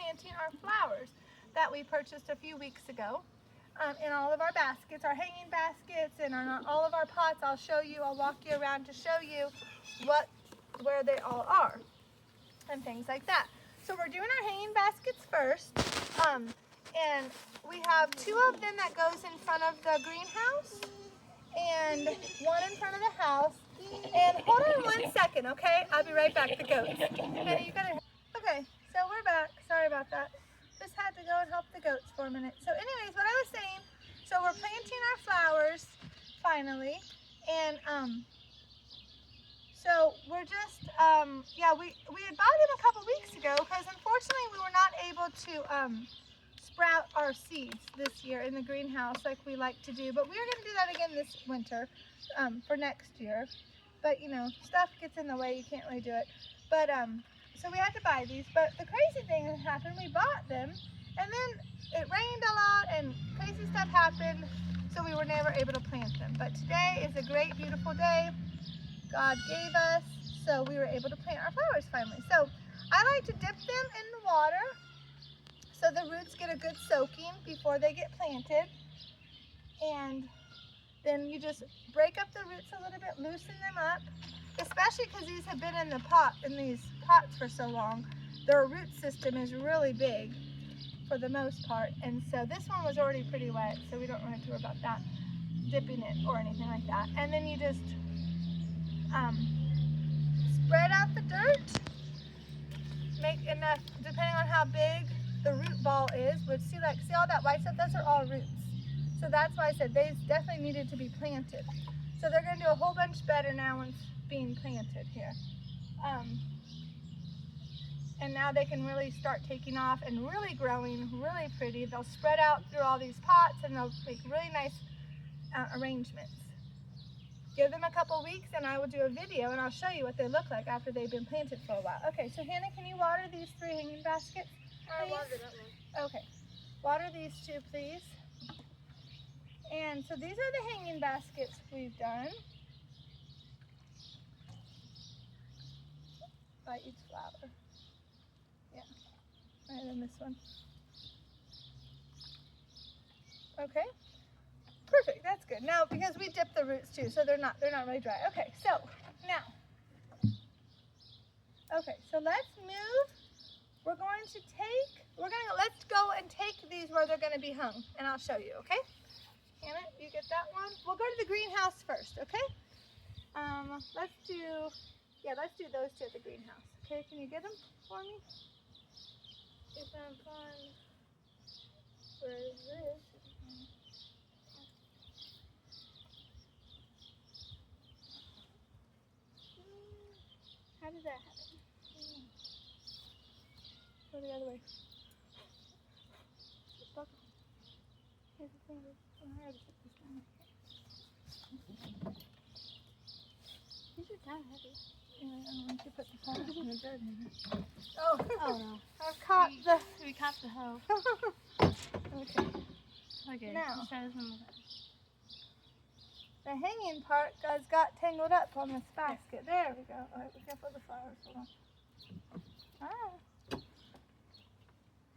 planting our flowers that we purchased a few weeks ago in all of our baskets, our hanging baskets, and all of our pots. I'll show you, I'll walk you around to show you where they all are and things like that. So we're doing our hanging baskets first, and we have 2 of them that goes in front of the greenhouse and 1 in front of the house. And hold on 1 second, okay? I'll be right back, the goats. Penny, you gotta... Okay, so we're back. Sorry about that. Just had to go and help the goats for a minute. So anyways, what I was saying, so we're planting our flowers, finally, and so we're just, yeah, we had bought them a couple weeks ago because unfortunately we were not able to sprout our seeds this year in the greenhouse like we like to do, but we're going to do that again this winter for next year. But you know, stuff gets in the way, you can't really do it. But so we had to buy these, but the crazy thing that happened, we bought them and then it rained a lot and crazy stuff happened, so we were never able to plant them. But today is a great, beautiful day God gave us, so we were able to plant our flowers finally. So I like to dip them in the water so the roots get a good soaking before they get planted. And then you just break up the roots a little bit, loosen them up, especially because these have been in these pots for so long. Their root system is really big for the most part, and so this one was already pretty wet, so we don't really have to worry about that, dipping it or anything like that. And then you just spread out the dirt, make enough, depending on how big the root ball is, which see all that white stuff, those are all roots. So that's why I said they definitely needed to be planted. So they're going to do a whole bunch better now once being planted here. And now they can really start taking off and really growing really pretty. They'll spread out through all these pots and they'll make really nice arrangements. Give them a couple weeks and I will do a video and I'll show you what they look like after they've been planted for a while. Okay, so Hannah, can you water these 3 hanging baskets, please? I watered that one. Okay, water these 2, please. And so these are the hanging baskets we've done by each flower. Yeah, and then this one. Okay. Perfect, that's good. Now, because we dip the roots too, so they're not really dry. Okay, so now, let's move. Let's go and take these where they're gonna be hung, and I'll show you, okay? Hannah, you get that one? We'll go to the greenhouse first, okay? Let's do those 2 at the greenhouse. Okay, can you get them for me? If I'm fine. Where is this? How did that happen? Go the other way. Buckle. Here's the thing. I already put this down. These are kind of heavy. Yeah, I don't want you to put this on. I'm gonna burn it. Oh no. I've caught We caught the hoe. Okay. Okay. Now. Let's try this one more time. The hanging part got tangled up on this basket. There we go. All right, be careful of the flowers. Hold on.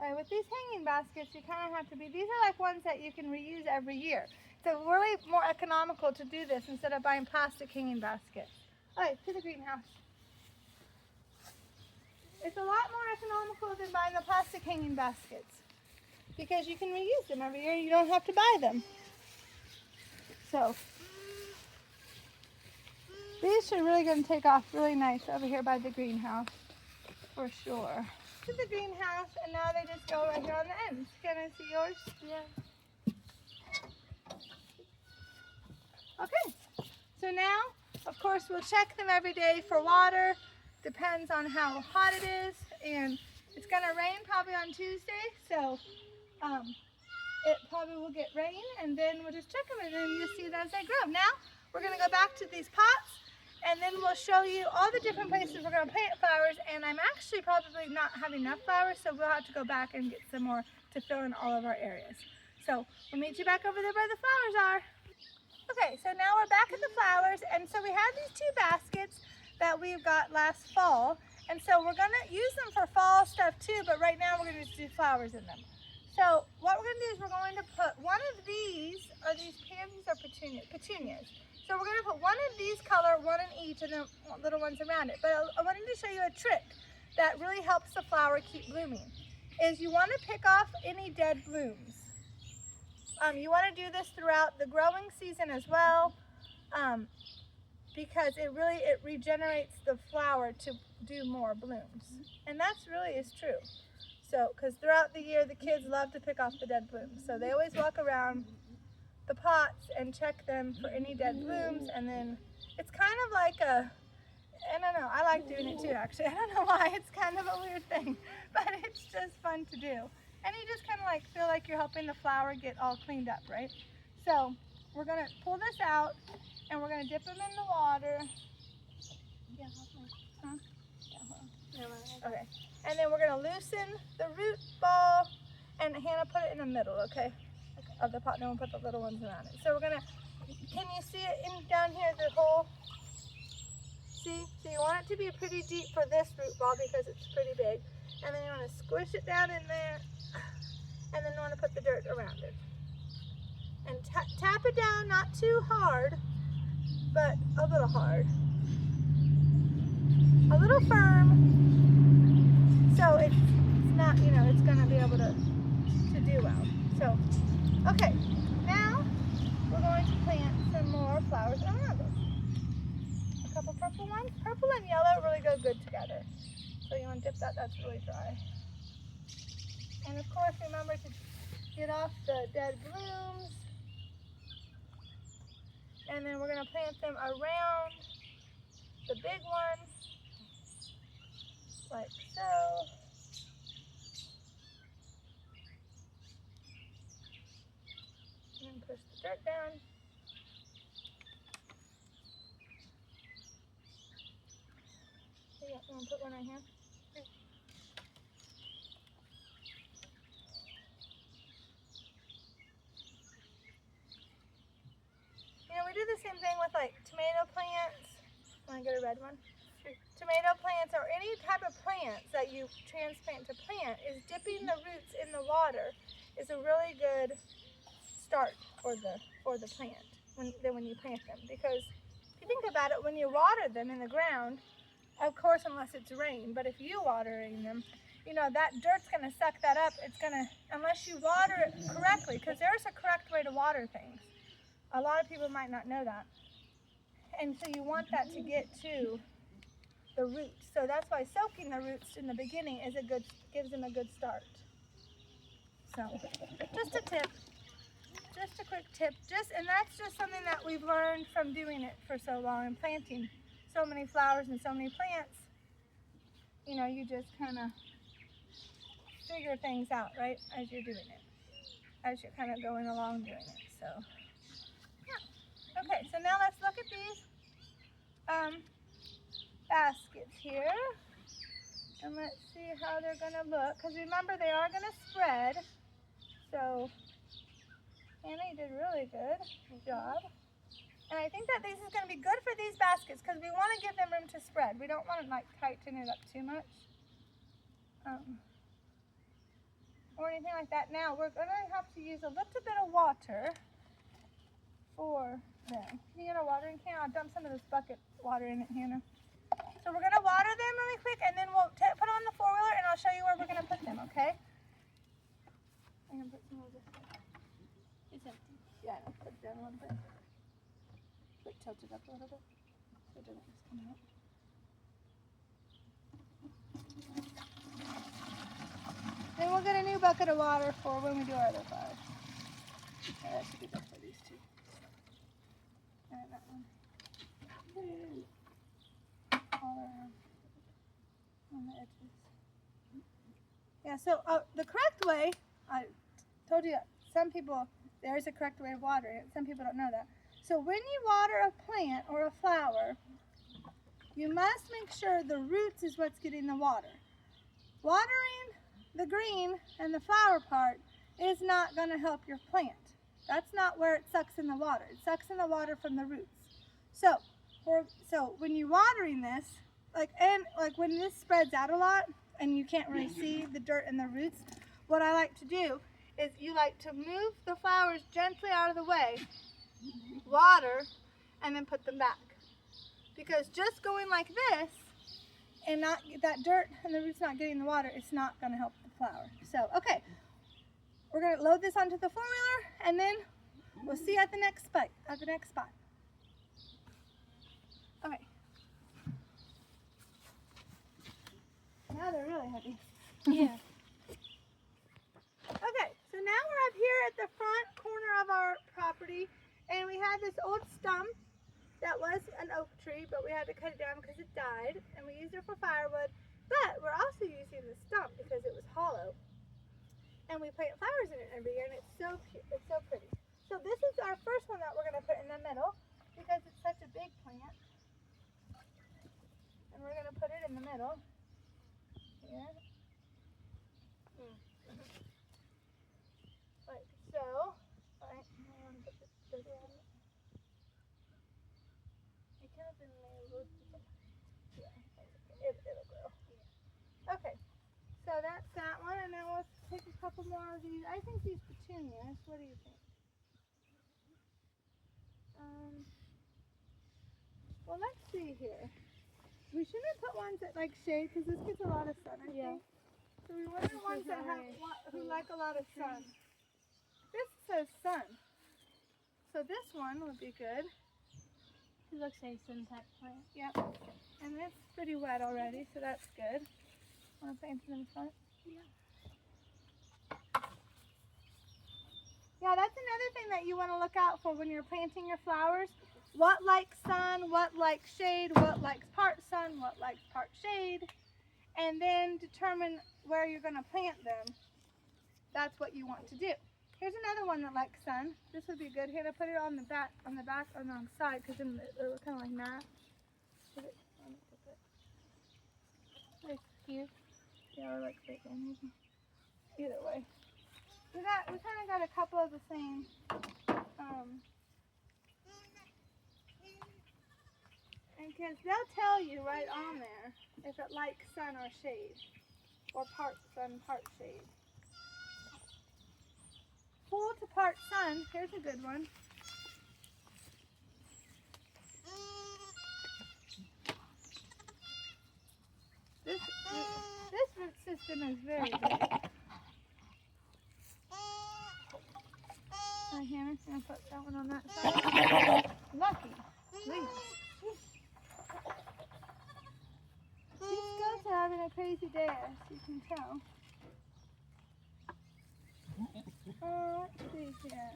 All right, with these hanging baskets, you kind of have to be, these are like ones that you can reuse every year. So really more economical to do this instead of buying plastic hanging baskets. All right, to the greenhouse. It's a lot more economical than buying the plastic hanging baskets because you can reuse them every year. You don't have to buy them. So these are really going to take off really nice over here by the greenhouse, for sure. To the greenhouse, and now they just go right here on the ends. Can I see yours? Yeah. Okay, so now, of course, we'll check them every day for water. Depends on how hot it is, and it's going to rain probably on Tuesday, so it probably will get rain, and then we'll just check them, and then you'll see it as they grow. Now, we're going to go back to these pots, and then we'll show you all the different places we're going to plant flowers, and I'm actually probably not having enough flowers, so we'll have to go back and get some more to fill in all of our areas. So we'll meet you back over there where the flowers are. Okay, so now we're back at the flowers, and so we have these 2 baskets that we got last fall, And so we're gonna use them for fall stuff too, but right now we're gonna just do flowers in them. So what we're gonna do is we're going to put one of these, are these pansies or petunias? So we're gonna put one of these color, one in each, and then little ones around it. But I wanted to show you a trick that really helps the flower keep blooming. Is you wanna pick off any dead blooms. You wanna do this throughout the growing season as well, because it regenerates the flower to do more blooms. And that's really is true. So, because throughout the year, the kids love to pick off the dead blooms. So they always walk around the pots and check them for any dead blooms. And then it's kind of like I don't know, I like doing it too actually. I don't know why, it's kind of a weird thing, but it's just fun to do. And you just kind of like feel like you're helping the flower get all cleaned up, right? So we're gonna pull this out and we're gonna dip them in the water. Yeah, Huh? yeah. Okay. And then we're gonna loosen the root ball, and Hannah put it in the middle, okay? Of the pot, and then we'll put the little ones around it. So we're gonna, can you see it in down here, the hole? See? So you want it to be pretty deep for this root ball because it's pretty big. And then you wanna squish it down in there, and then you wanna put the dirt around it. And tap it down, not too hard, but a little hard. A little firm, so it's not, you know, it's gonna be able to do well. So, okay, now we're going to plant some more flowers around it. A couple purple ones. Purple and yellow really go good together. So you want to dip that, that's really dry. And of course, remember to get off the dead blooms. And then we're gonna plant them around the big one, like so. And push the dirt down. Yeah, I'm gonna put one right here. You know, we do the same thing with like tomato plants. Want to get a red one? Tomato plants or any type of plants that you transplant to plant, is dipping the roots in the water is a really good start for the plant when you plant them. Because if you think about it, when you water them in the ground, of course, unless it's rain, but if you watering them, you know, that dirt's gonna suck that up. It's gonna, unless you water it correctly, because there's a correct way to water things. A lot of people might not know that. And so you want that to get to the roots. So that's why soaking the roots in the beginning is gives them a good start. So just a tip, just a quick tip. And that's just something that we've learned from doing it for so long and planting so many flowers and so many plants. You know, you just kind of figure things out, right, as you're doing it, as you're kind of going along doing it. So. Okay, so now let's look at these baskets here, and let's see how they're gonna look, because remember they are gonna spread. So Hannah, you did really good job. And I think that this is gonna be good for these baskets because we wanna give them room to spread. We don't wanna like tighten it up too much. Or anything like that. Now we're gonna have to use a little bit of water for them. Can you get a watering can? I'll dump some of this bucket water in it, Hannah. So we're gonna water them really quick, and then we'll put on the four-wheeler, and I'll show you where we're gonna put them. Okay? I'm gonna put some of this. It's empty. Yeah, I'll put it down a little bit. Like tilt it up a little bit, so it doesn't just come out. Then we'll get a new bucket of water for when we do our other flowers. Okay, that should be good for these two. And that one. All around on the edges. Yeah, so the correct way, I told you, some people, there's a correct way of watering it. Some people don't know that. So when you water a plant or a flower, you must make sure the roots is what's getting the water. Watering the green and the flower part is not going to help your plant. That's not where it sucks in the water. It sucks in the water from the roots. So when you're watering this, like when this spreads out a lot and you can't really see the dirt and the roots, what I like to do is you like to move the flowers gently out of the way, water, and then put them back. Because just going like this and not that dirt and the roots not getting the water, it's not going to help the flower. So, okay, we're going to load this onto the 4-wheeler and then we'll see you at the next spot. Okay. Now they're really heavy. Yeah. Okay, so now we're up here at the front corner of our property, and we had this old stump that was an oak tree, but we had to cut it down because it died, and we used it for firewood. But we're also using the stump because it was hollow, and we plant flowers in it every year, and it's so cute. It's so pretty. So this is our first one that we're going to put in the middle because it's such a big plant, and we're going to put it in the middle here. Like so. Alright, I want to put this dirt on it. It could have been labeled. Yeah, it'll grow. Yeah. Okay, so that's that one, and then we'll take a couple more of these. I think these petunias. What do you think? Well, let's see here. We shouldn't put ones that like shade because this gets a lot of sun, I think. So we want the ones that have who like a lot of sun. This says sun. So this one would be good. It looks like some type plant. Yep. And it's pretty wet already, so that's good. Want to plant it in front? Yeah. Yeah, that's another thing that you want to look out for when you're planting your flowers. What likes sun, what likes shade, what likes part sun, what likes part shade, and then determine where you're going to plant them. That's what you want to do. Here's another one that likes sun. This would be good. Here to put it on the back or on the side because then it looks kind of like that. Like here. Yeah, or like right there. Either way. We kind of got a couple of the same. And because they'll tell you right on there if it likes sun or shade, or part sun, part shade. Full to part sun. Here's a good one. This root system is very good. Hannah's gonna put that one on that side. Lucky. Leave. These goats are having a crazy day, as you can tell. Let's see here.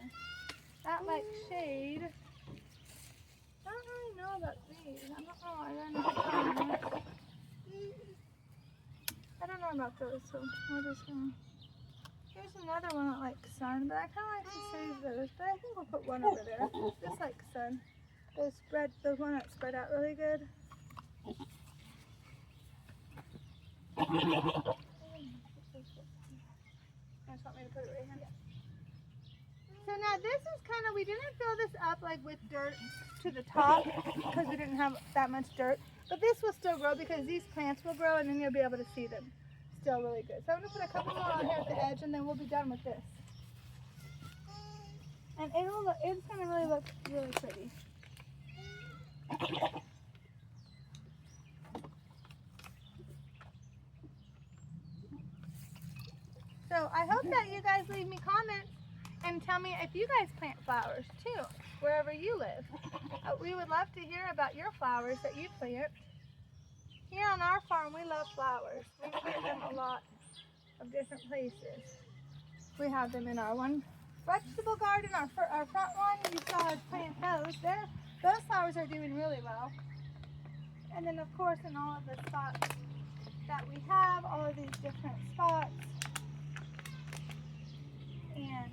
That likes shade. I don't really know about these. I don't know about those, so we're just gonna. Here's another one that likes sun, but I kind of like to save those. But I think we'll put one over there. This likes sun. Those ones that spread out really good. You just want me to put it right here? So now this is kind of, we didn't fill this up like with dirt to the top because we didn't have that much dirt. But this will still grow because these plants will grow and then you'll be able to see them. Still really good. So I'm going to put a couple more on here at the edge and then we'll be done with this. And it's going to really look really pretty. So I hope that you guys leave me comments and tell me if you guys plant flowers too, wherever you live. We would love to hear about your flowers that you plant. Here on our farm, we love flowers. We plant them a lot of different places. We have them in our one vegetable garden, our front one. You saw us plant those. Those flowers are doing really well. And then of course in all of the spots that we have, all of these different spots and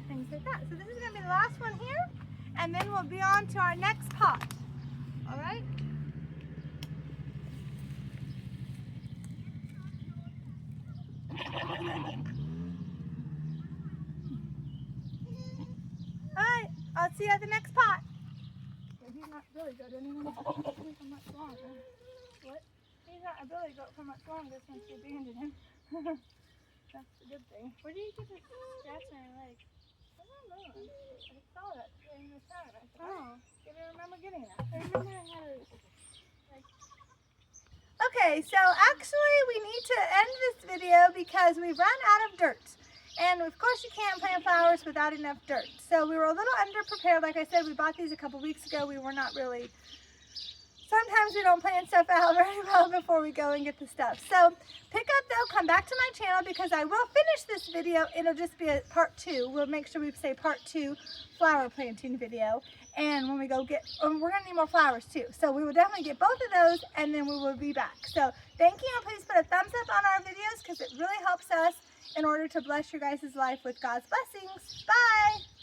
things like that. So this is going to be the last one here, and then we'll be on to our next pot. All right? Alright, I'll see you at the next pot. He's not really good anymore. He's much longer. What? not ability to go for much longer since we abandoned him. That's the good thing. Where do you get the scratch on your leg? I don't know. I saw that today in the town. I said, Oh. I didn't remember getting that. I remember I had a, like, Okay, so actually we need to end this video because we've run out of dirt. And of course you can't plant flowers without enough dirt. So we were a little underprepared. Like I said, we bought these a couple weeks ago. We were not really, sometimes we don't plan stuff out very well before we go and get the stuff. So pick up though, come back to my channel because I will finish this video. It'll just be a part 2. We'll make sure we say part 2 flower planting video. And when we go get, we're gonna need more flowers too. So we will definitely get both of those and then we will be back. So thank you, and please put a thumbs up on our videos because it really helps us in order to bless your guys' life with God's blessings. Bye.